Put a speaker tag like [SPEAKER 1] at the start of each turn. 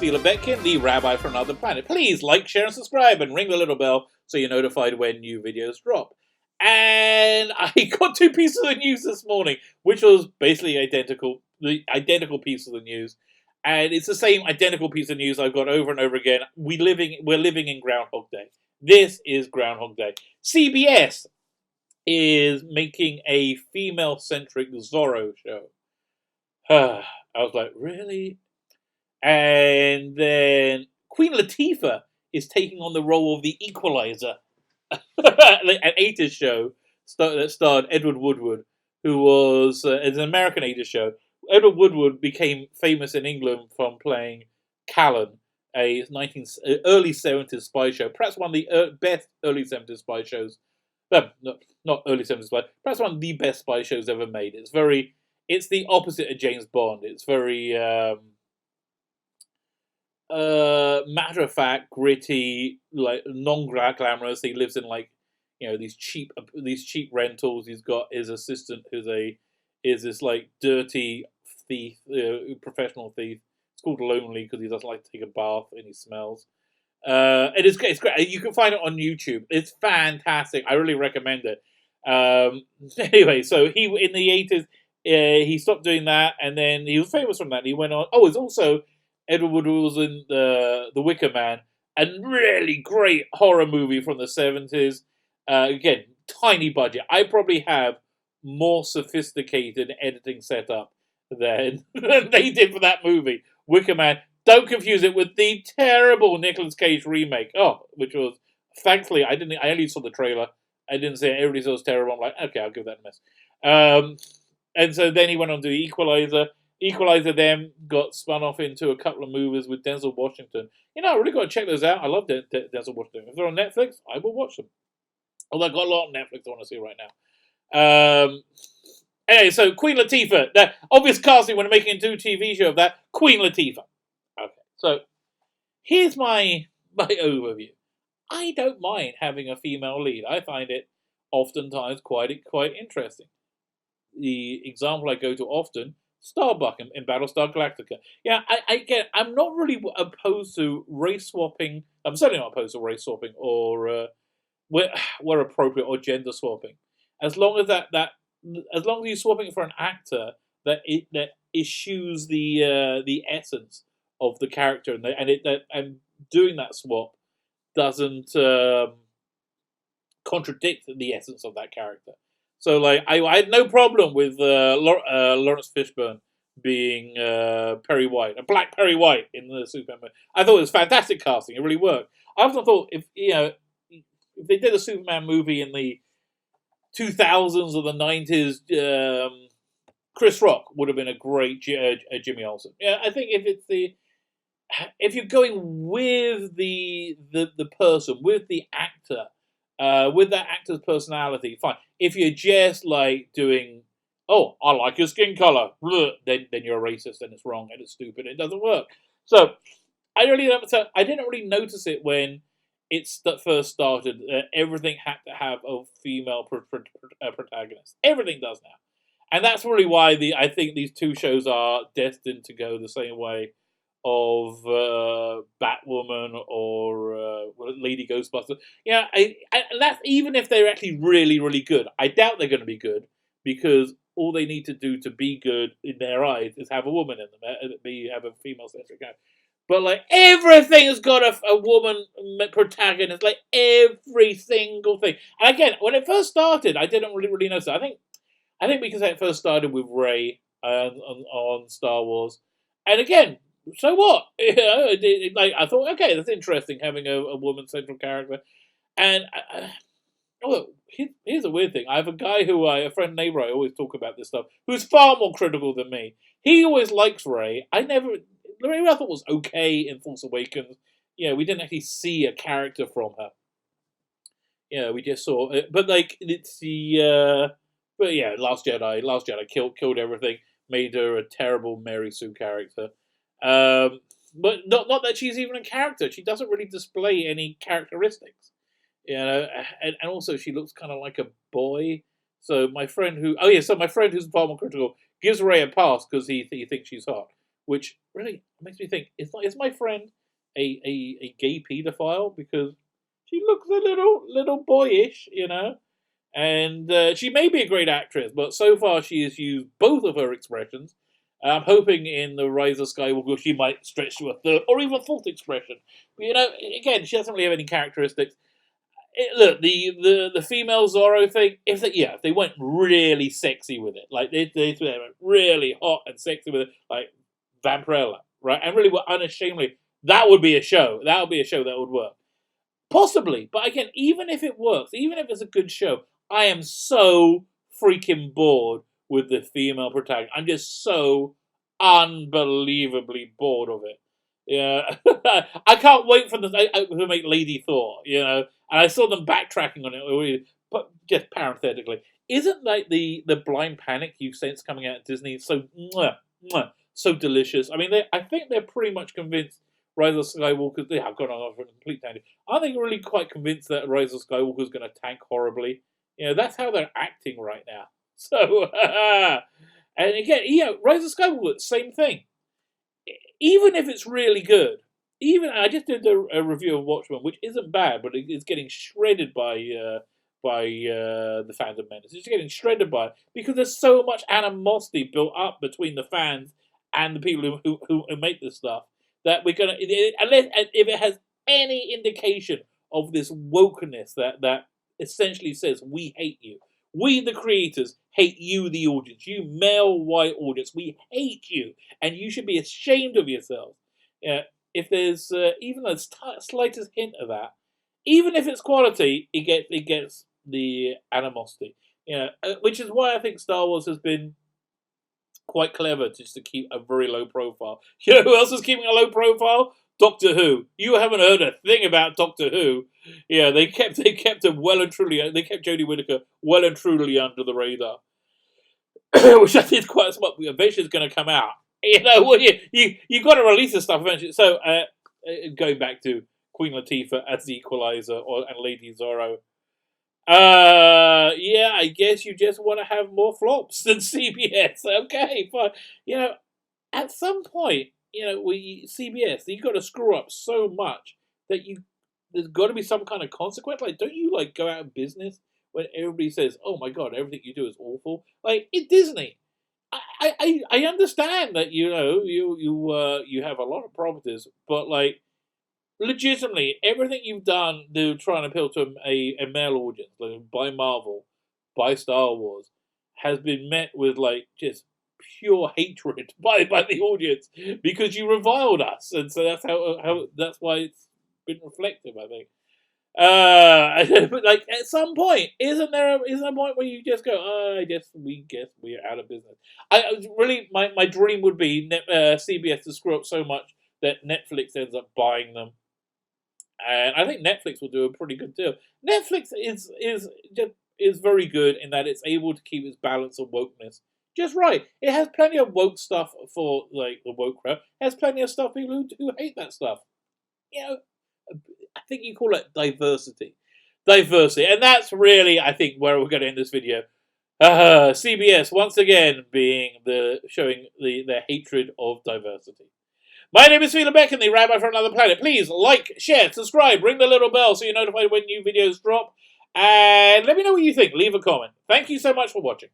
[SPEAKER 1] Sfila Betkin, the rabbi from another planet. Please like, share, and subscribe, and ring the little bell so you're notified when new videos drop. And I got 2 pieces of news this morning, which was basically the identical piece of the news. And it's the same identical piece of news I've got over and over again. We're living in Groundhog Day. This is Groundhog Day. CBS is making a female-centric Zorro show. I was like, really? And then Queen Latifah is taking on the role of the Equalizer, an 80s show that starred Edward Woodward, who was it's an American 80s show. Edward Woodward became famous in England from playing Callan, a early 70s spy show, perhaps one of the best early 70s spy shows. Not early 70s spy, perhaps one of the best spy shows ever made. It's the opposite of James Bond. It's very matter of fact, gritty, like non-glamorous. He lives in these cheap rentals. He's got his assistant who's is this like dirty thief, professional thief. It's called Lonely because he doesn't like to take a bath and he smells. It's great. You can find it on YouTube. It's fantastic. I really recommend it. Anyway, so he in the 80s he stopped doing that, and then he was famous from that. And he went on. Oh, it's also Edward Woodward was in the Wicker Man, a really great horror movie from the 70s. Again, tiny budget. I probably have more sophisticated editing setup than they did for that movie, Wicker Man. Don't confuse it with the terrible Nicolas Cage remake. Which was, thankfully, I only saw the trailer. I didn't say it. Everybody said it was terrible. I'm like, okay, I'll give that a miss. And so then he went on to Equalizer. Equalizer then got spun off into a couple of movies with Denzel Washington. I really got to check those out. I love Denzel Washington. If they're on Netflix, I will watch them. Although I've got a lot on Netflix I want to see right now. Anyway, so Queen Latifah. The obvious casting when making a new TV show of that, Queen Latifah. Okay, so here's my overview. I don't mind having a female lead. I find it oftentimes quite interesting. The example I go to often, Starbuck in Battlestar Galactica. Yeah, I'm not really opposed to race swapping. I'm certainly not opposed to race swapping or where appropriate, or gender swapping, as long as as long as you're swapping for an actor that eschews the essence of the character, and doing that swap doesn't contradict the essence of that character. So, like, I had no problem with Lawrence Fishburne being Perry White, a black Perry White in the Superman. I thought it was fantastic casting. It really worked. I often thought if they did a Superman movie in the 2000s or the 90s, Chris Rock would have been a great Jimmy Olsen. Yeah, I think if you're going with the person, with the actor, with that actor's personality, fine. If you're just like doing, I like your skin color, then you're a racist and it's wrong and it's stupid. It doesn't work. So I didn't really notice it when it first started. Everything had to have a female protagonist. Everything does now, and that's really why I think these two shows are destined to go the same way of Batwoman or Lady Ghostbusters. Yeah, and that's even if they're actually really, really good. I doubt they're going to be good because all they need to do to be good in their eyes is have a woman in them, have a female-centric character. But like everything's got a woman protagonist, like every single thing. And again, when it first started, I didn't really notice it. I think because it first started with Rey on Star Wars, and again, so what? I thought, okay, that's interesting having a woman central character. And here's a weird thing. I have a guy a friend neighbor, I always talk about this stuff, who's far more critical than me. He always likes Rey. Rey I thought was okay in Force Awakens. We didn't actually see a character from her. We just saw it. But like it's Last Jedi killed everything, made her a terrible Mary Sue character. But not that she's even a character. She doesn't really display any characteristics, and also she looks kind of like a boy. So my friend who's far more critical gives Rey a pass because he thinks she's hot. which really makes me think: is my friend a gay paedophile? Because she looks a little boyish, and she may be a great actress, but so far she has used both of her expressions. I'm hoping in the Rise of Skywalker she might stretch to a third or even fourth expression. But, again, she doesn't really have any characteristics. Look, the female Zorro thing. If they went really sexy with it, like they went really hot and sexy with it, like Vampirella, right, and really were unashamedly, that would be a show. That would be a show that would work. Possibly, but again, even if it works, even if it's a good show, I am so freaking bored with the female protagonist. I'm just so unbelievably bored of it. Yeah, I can't wait for them to make Lady Thor. And I saw them backtracking on it. But just parenthetically, isn't like the Blind Panic you've since coming out of Disney so so delicious? I mean, I think they're pretty much convinced Rise of Skywalker. They have gone on for a complete tangent. I think really quite convinced that Rise of Skywalker is going to tank horribly. That's how they're acting right now. So, and again, Rise of Skywalker, same thing. Even if it's really good, I just did a review of Watchmen, which isn't bad, but it's getting shredded by the fans of Menace. It's getting shredded by it because there's so much animosity built up between the fans and the people who make this stuff that we're gonna, unless if it has any indication of this wokeness that essentially says we hate you. We, the creators, hate you, the audience. You, male, white audience, we hate you, and you should be ashamed of yourselves. If there's even the slightest hint of that, even if it's quality, it gets the animosity. Which is why I think Star Wars has been quite clever just to keep a very low profile. You know who else is keeping a low profile? Doctor Who. You haven't heard a thing about Doctor Who. Yeah, they kept him well and truly. They kept Jodie Whittaker well and truly under the radar, which I think is quite smart. Eventually, it's going to come out. You got to release this stuff eventually. So, going back to Queen Latifah as the Equalizer and Lady Zorro. Yeah, I guess you just want to have more flops than CBS. Okay, fine. At some point, CBS, you got to screw up so much that there's got to be some kind of consequence. Like, don't you go out of business when everybody says, "Oh my God, everything you do is awful"? Like in Disney, I understand that you have a lot of properties, but legitimately everything you've done to try and appeal to a male audience, by Marvel, by Star Wars, has been met with just pure hatred by the audience because you reviled us, and so that's why it's been reflective, I think. But at some point, isn't there a point where you just go, oh, I guess we're out of business? Really, my dream would be CBS to screw up so much that Netflix ends up buying them, and I think Netflix will do a pretty good deal. Netflix is very good in that it's able to keep its balance of wokeness just right. It has plenty of woke stuff for the woke crowd. It has plenty of stuff people who hate that stuff. I think you call it diversity. And that's really, I think, where we're going to end this video. CBS, once again, showing their hatred of diversity. My name is Phelan Beck, and the Rabbi from Another Planet. Please like, share, subscribe, ring the little bell so you're notified when new videos drop. And let me know what you think. Leave a comment. Thank you so much for watching.